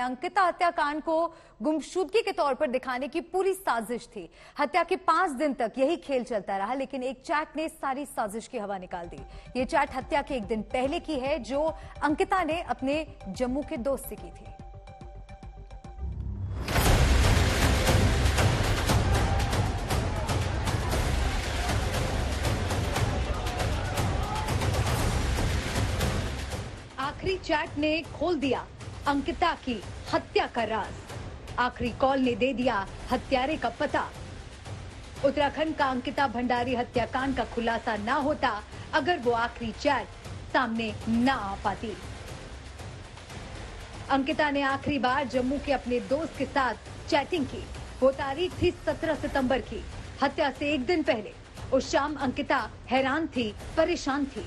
अंकिता हत्याकांड को गुमशुदगी के तौर पर दिखाने की पूरी साजिश थी। हत्या के 5 दिन तक यही खेल चलता रहा, लेकिन एक चैट ने सारी साजिश की हवा निकाल दी। ये चैट हत्या के एक दिन पहले की है, जो अंकिता ने अपने जम्मू के दोस्त से की थी। आखिरी चैट ने खोल दिया अंकिता की हत्या का राज। आखिरी कॉल ने दे दिया हत्यारे का पता। उत्तराखंड का अंकिता भंडारी हत्याकांड का खुलासा ना होता अगर वो आखिरी चैट सामने ना आ पाती। अंकिता ने आखिरी बार जम्मू के अपने दोस्त के साथ चैटिंग की। वो तारीख थी 17 सितंबर की, हत्या से एक दिन पहले। उस शाम अंकिता हैरान थी, परेशान थी।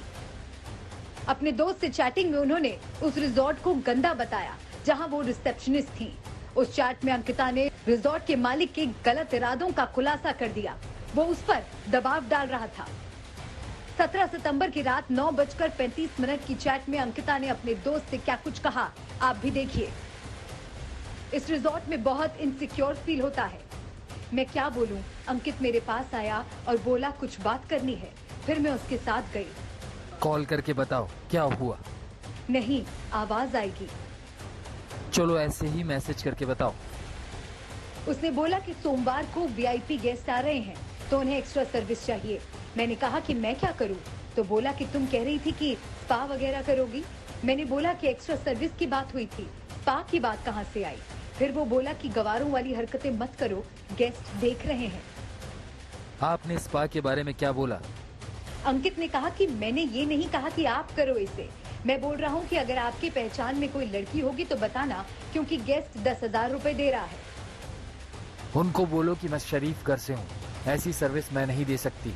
अपने दोस्त से चैटिंग में उन्होंने उस रिजॉर्ट को गंदा बताया जहां वो रिसेप्शनिस्ट थी। उस चैट में अंकिता ने रिजॉर्ट के मालिक के गलत इरादों का खुलासा कर दिया। वो उस पर दबाव डाल रहा था। 17 सितंबर की रात 9:35 की चैट में अंकिता ने अपने दोस्त से क्या कुछ कहा, आप भी देखिए। इस रिजॉर्ट में बहुत इनसिक्योर फील होता है। मैं क्या बोलूं, अंकित मेरे पास आया और बोला कुछ बात करनी है। फिर मैं उसके साथ गई। कॉल करके बताओ क्या हुआ। नहीं, आवाज आएगी। चलो ऐसे ही मैसेज करके बताओ। उसने बोला कि सोमवार को वीआईपी गेस्ट आ रहे हैं तो उन्हें एक्स्ट्रा सर्विस चाहिए। मैंने कहा कि मैं क्या करूं, तो बोला कि तुम कह रही थी कि स्पा वगैरह करोगी। मैंने बोला कि एक्स्ट्रा सर्विस की बात हुई थी, स्पा की बात कहां से आई। फिर वो बोला कि गवारों वाली हरकतें मत करो, गेस्ट देख रहे हैं। आपने स्पा के बारे में क्या बोला? अंकित ने कहा कि मैंने ये नहीं कहा कि आप करो इसे। मैं बोल रहा हूँ कि अगर आपकी पहचान में कोई लड़की होगी तो बताना, क्योंकि गेस्ट 10,000 रुपए दे रहा है। उनको बोलो कि मैं शरीफ घर से हूँ, ऐसी सर्विस मैं नहीं दे सकती।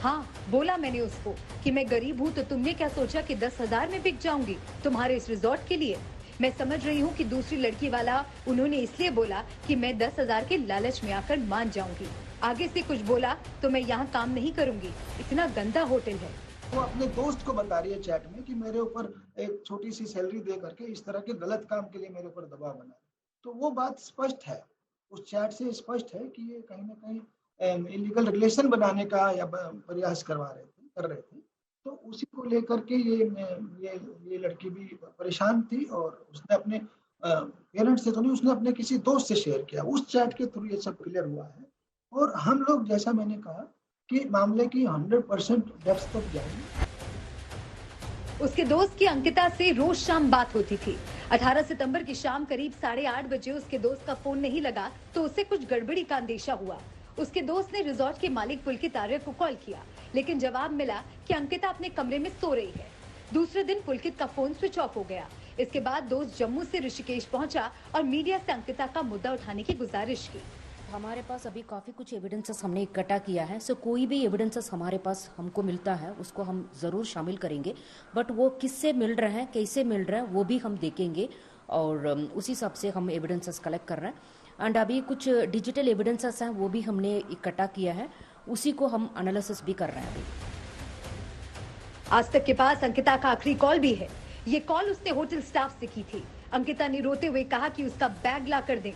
हाँ, बोला मैंने उसको कि मैं गरीब हूँ, तो तुमने क्या सोचा कि 10,000 में बिक जाऊंगी तुम्हारे इस रिजॉर्ट के लिए। मैं समझ रही हूँ कि दूसरी लड़की वाला उन्होंने इसलिए बोला कि मैं 10,000 के लालच में आकर मान जाऊंगी। आगे से कुछ बोला तो मैं यहाँ काम नहीं करूंगी। इतना गंदा होटल है। वो अपने दोस्त को बता रही है चैट में कि मेरे ऊपर एक छोटी सी सैलरी दे करके इस तरह के गलत काम के लिए मेरे ऊपर दबाव बना। तो वो बात स्पष्ट है, उस चैट से स्पष्ट है कि ये कहीं ना कहीं इलीगल रिलेशन बनाने का या प्रयास कर रहे थे। तो उसी को लेकर के ये लड़की भी परेशान थी और उसने अपने पेरेंट्स से तो नहीं, उसने अपने किसी दोस्त से शेयर किया। उस चैट के थ्रू ये सब क्लियर हुआ है। और हम लोग, जैसा मैंने कहा, कि मामले की 100% डेप्थ तक जाएंगे। उसके दोस्त की अंकिता से रोज शाम बात होती थी। 18 सितंबर की शाम करीब 8:30 बजे उसके दोस्त का फोन नहीं लगा तो उसे कुछ गड़बड़ी का अंदेशा हुआ। उसके दोस्त ने रिजॉर्ट के मालिक पुलकित आर्य को कॉल किया, लेकिन जवाब मिला कि अंकिता अपने कमरे में सो रही है। दूसरे दिन पुलकित का फोन स्विच ऑफ हो गया। इसके बाद दोस्त जम्मू से ऋषिकेश पहुंचा और मीडिया से अंकिता का मुद्दा उठाने की गुजारिश की। हमारे पास अभी काफ़ी कुछ एविडेंसेस हमने इकट्ठा किया है। सो कोई भी एविडेंसेस हमारे पास हमको मिलता है उसको हम ज़रूर शामिल करेंगे, बट वो किससे मिल रहा है, कैसे मिल रहा है, वो भी हम देखेंगे और उसी हिसाब से हम एविडेंसेस कलेक्ट कर रहे हैं। एंड अभी कुछ डिजिटल एविडेंसेस हैं वो भी हमने इकट्ठा किया है, उसी को हम एनालिसिस भी कर रहे हैं अभी। आज तक के पास अंकिता का आखिरी कॉल भी है। ये कॉल उसने होटल स्टाफ से की थी। अंकिता ने रोते हुए कहा कि उसका बैग ला कर दें।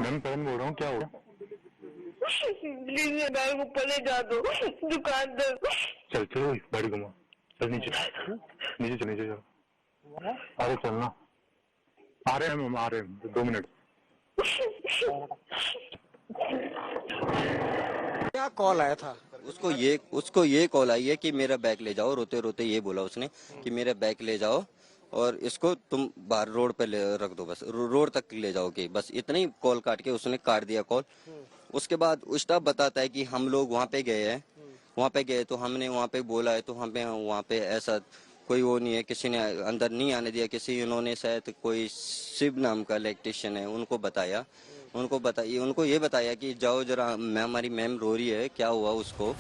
मैम पहले बोल रहा हूँ, क्या हुआ? प्लीज मेरे बैग ऊपर ले जा दो, दुकान तक। चल चलो गाड़ी घुमा, चल नीचे चल। अरे चलना, आ रहे हैं मैम, आ रहे हैं 2 मिनट। क्या कॉल आया था? उसको ये कॉल आई है कि मेरा बैग ले जाओ। रोते रोते ये बोला उसने कि मेरा बैग ले जाओ और इसको तुम बाहर रोड पे रख दो, बस रोड तक ले जाओगे, बस इतना ही कॉल काट के उसने काट दिया कॉल। उसके बाद स्टाफ बताता है कि हम लोग वहाँ पे गए हैं, वहाँ पे गए तो हमने वहाँ पे बोला है तो वहाँ पे ऐसा कोई वो नहीं है, किसी ने अंदर नहीं आने दिया। उन्होंने शायद कोई शिव नाम का इलेक्ट्रिशियन है, उनको ये बताया कि जाओ जरा, हमारी मैम रो रही है, क्या हुआ उसको।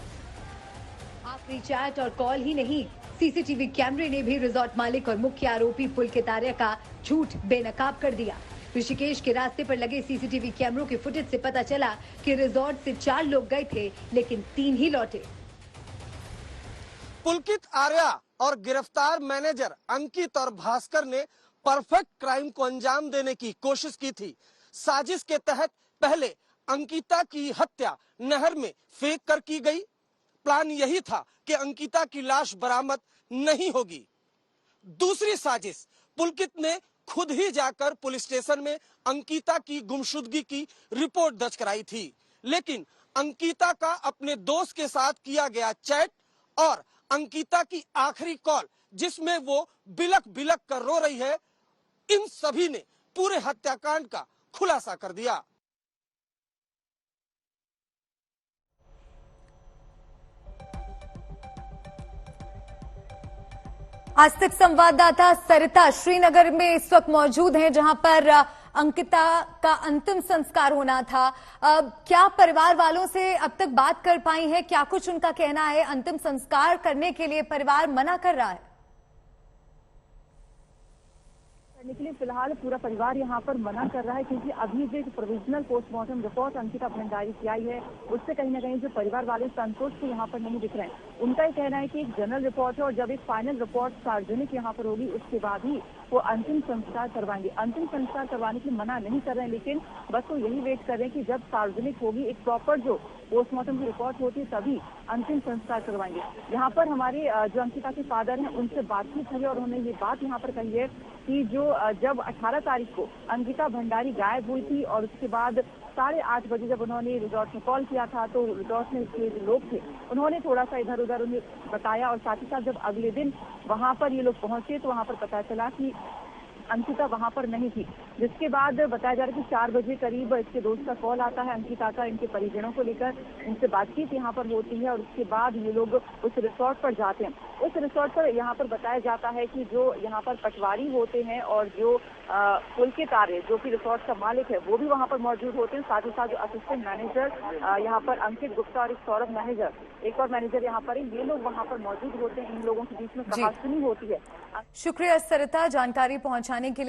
आखिरी चैट और कॉल ही नहीं, सीसीटीवी कैमरे ने भी रिजॉर्ट मालिक और मुख्य आरोपी पुलकित आर्य का झूठ बेनकाब कर दिया। ऋषिकेश के रास्ते पर लगे सीसीटीवी कैमरों के फुटेज से पता चला कि रिजॉर्ट से 4 लोग गए थे, लेकिन 3 ही लौटे। पुलकित आर्य और गिरफ्तार मैनेजर अंकित और भास्कर ने परफेक्ट क्राइम को अंजाम देने की कोशिश की थी। साजिश के तहत पहले अंकिता की हत्या नहर में फेंक कर की गई। प्लान यही था कि अंकिता की लाश बरामद नहीं होगी। दूसरी साजिश, पुलकित ने खुद ही जाकर पुलिस स्टेशन में अंकिता की गुमशुदगी की रिपोर्ट दर्ज कराई थी, लेकिन अंकिता का अपने दोस्त के साथ किया गया चैट और अंकिता की आखिरी कॉल जिसमें वो बिलक बिलक कर रो रही है, इन सभी ने पूरे हत्याकांड का खुलासा कर दिया। आज तक संवाददाता सरिता श्रीनगर में इस वक्त मौजूद हैं, जहां पर अंकिता का अंतिम संस्कार होना था। क्या परिवार वालों से अब तक बात कर पाई है? क्या कुछ उनका कहना है? अंतिम संस्कार करने के लिए परिवार मना कर रहा है करने के लिए फिलहाल पूरा परिवार यहाँ पर मना कर रहा है, क्योंकि अभी जो provisional postmortem report Ankita Bhandari की आई है उससे कहीं ना कहीं जो परिवार वाले संतोष को यहाँ पर नहीं दिख रहे हैं। उनका ये कहना है कि एक जनरल रिपोर्ट है और जब एक फाइनल रिपोर्ट सार्वजनिक यहाँ पर होगी उसके बाद ही वो अंतिम संस्कार करवाएंगे। अंतिम संस्कार करवाने के लिए मना नहीं कर रहे हैं, लेकिन बस वो यही वेट कर रहे हैं कि जब सार्वजनिक होगी एक प्रॉपर जो पोस्टमार्टम की रिपोर्ट होती है तभी अंतिम संस्कार करवाएंगे। यहाँ पर हमारे जो अंकिता के फादर हैं उनसे बातचीत हुई और उन्होंने ये बात यहाँ पर कही है कि जो जब 18 तारीख को अंकिता भंडारी गायब हुई थी और उसके बाद 8:30 बजे जब उन्होंने रिजॉर्ट में कॉल किया था तो रिजॉर्ट में के जो लोग थे उन्होंने थोड़ा सा इधर उधर उन्हें बताया और साथ ही साथ जब अगले दिन वहां पर ये लोग पहुंचे तो वहां पर पता चला कि अंकिता वहां पर नहीं थी, जिसके बाद बताया जा रहा है कि 4 बजे करीब इसके दोस्त का कॉल आता है अंकिता का, इनके परिजनों को लेकर इनसे बातचीत यहाँ पर होती है और उसके बाद ये लोग उस रिसोर्ट पर जाते हैं। उस रिसोर्ट पर यहाँ पर बताया जाता है कि जो यहाँ पर पटवारी होते हैं और जो पुलकित आर्य जो कि रिसोर्ट का मालिक है वो भी वहाँ पर मौजूद होते हैं। साथ ही साथ जो असिस्टेंट मैनेजर यहाँ पर अंकित गुप्ता और एक सौरभ मैनेजर, एक और मैनेजर यहाँ पर ये लोग वहाँ पर मौजूद होते हैं। इन लोगों के बीच में कहासुनी होती है। शुक्रिया सरिता जानकारी पहुंचाने के लिए।